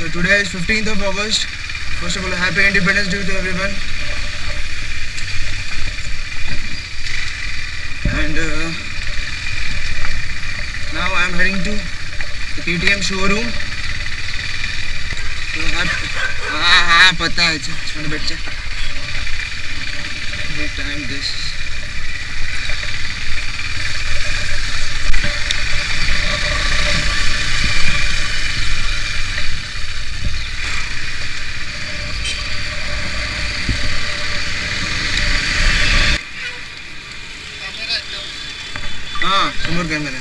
So today is 15th of August. First of all, happy Independence Day to everyone. And now I am heading to the KTM showroom. So happy. पता है. चल बैठ जा. What time this? हाँ समोर camera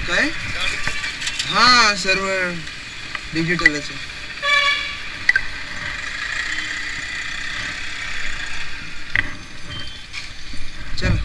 काय हाँ server digital आहे चल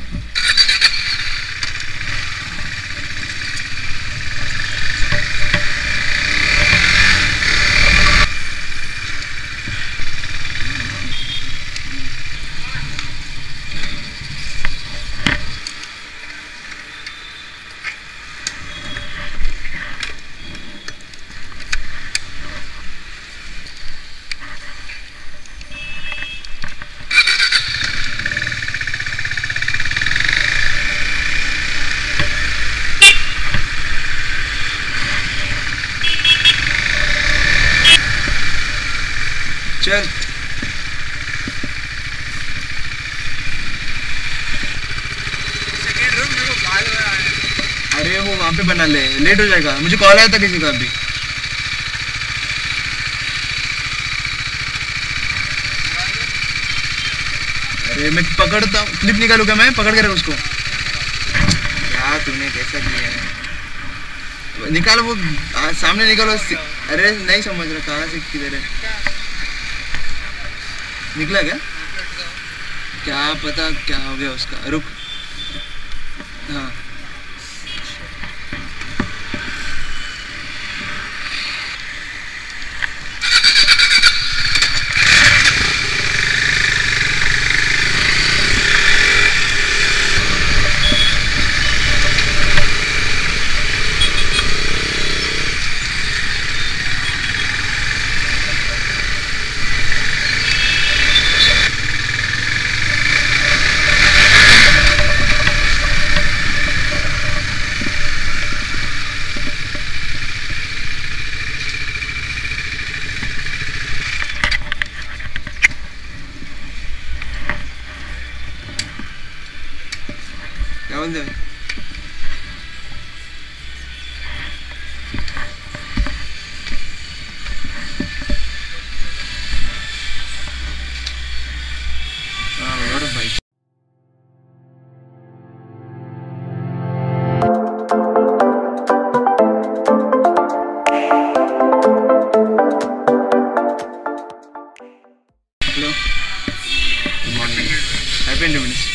चल अरे वो वहाँ पे बना ले, लेट हो जाएगा. मुझे कॉल आया था किसी का अभी. अरे मैं पकड़ता हूँ, क्लिप निकालू क्या? मैं पकड़ के रख उसको. क्या तूने कैसा किया है? निकालो वो सामने निकालो. अरे नहीं समझ रहा कहाँ से किधर है. निकला क्या? क्या पता क्या हो गया उसका. रुक. हाँ क्या बोलते हैं? भाई hello good morning happy independence.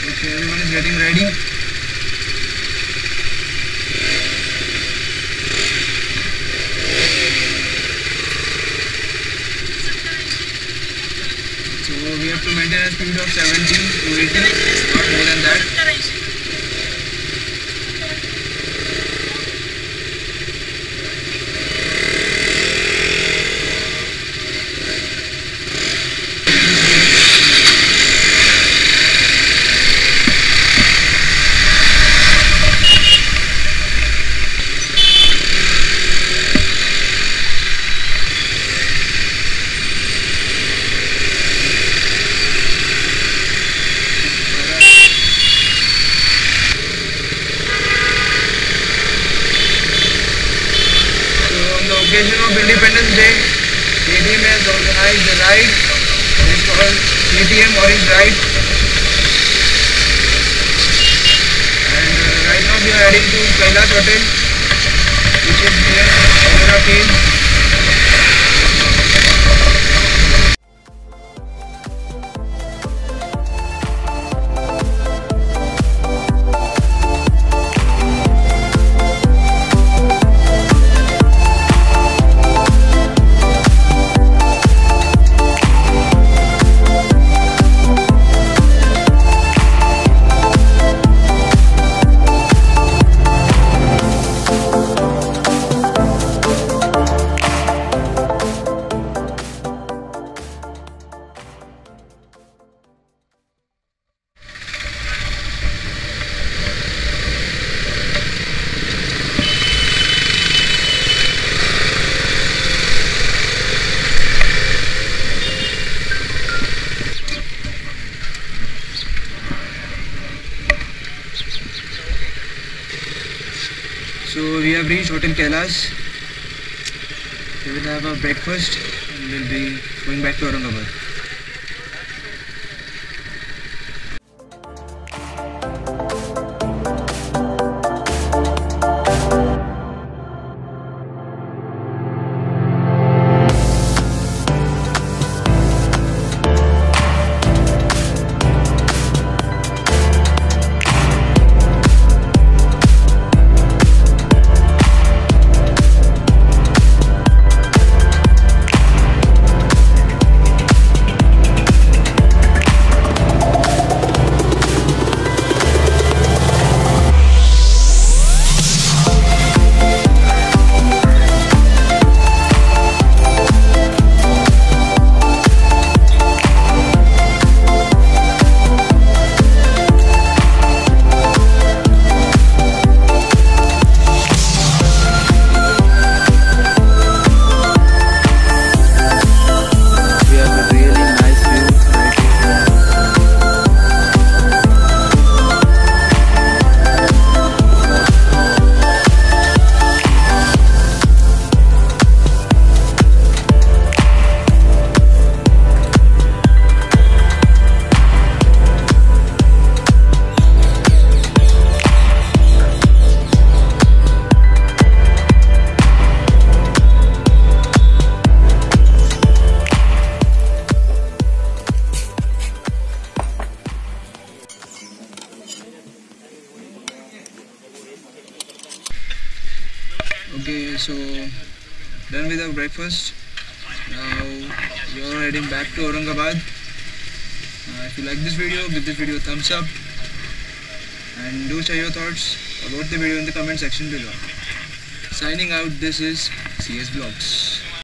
Okay, everyone is getting ready. So we have to maintain a speed of 70 to 80, not more than that. occasion of Independence Day, KTM has organized a ride. It is called KTM Orange Ride. And right now we are heading to Kailas Hotel, which is near Ellora Caves. So we have reached Hotel Kailas. We will have a breakfast and we'll be going back to Aurangabad. Okay, so done with our breakfast. Now we are heading back to Aurangabad. If you like this video, give this video a thumbs up and do share your thoughts about the video in the comment section below. Signing out, this is CS Vlogs.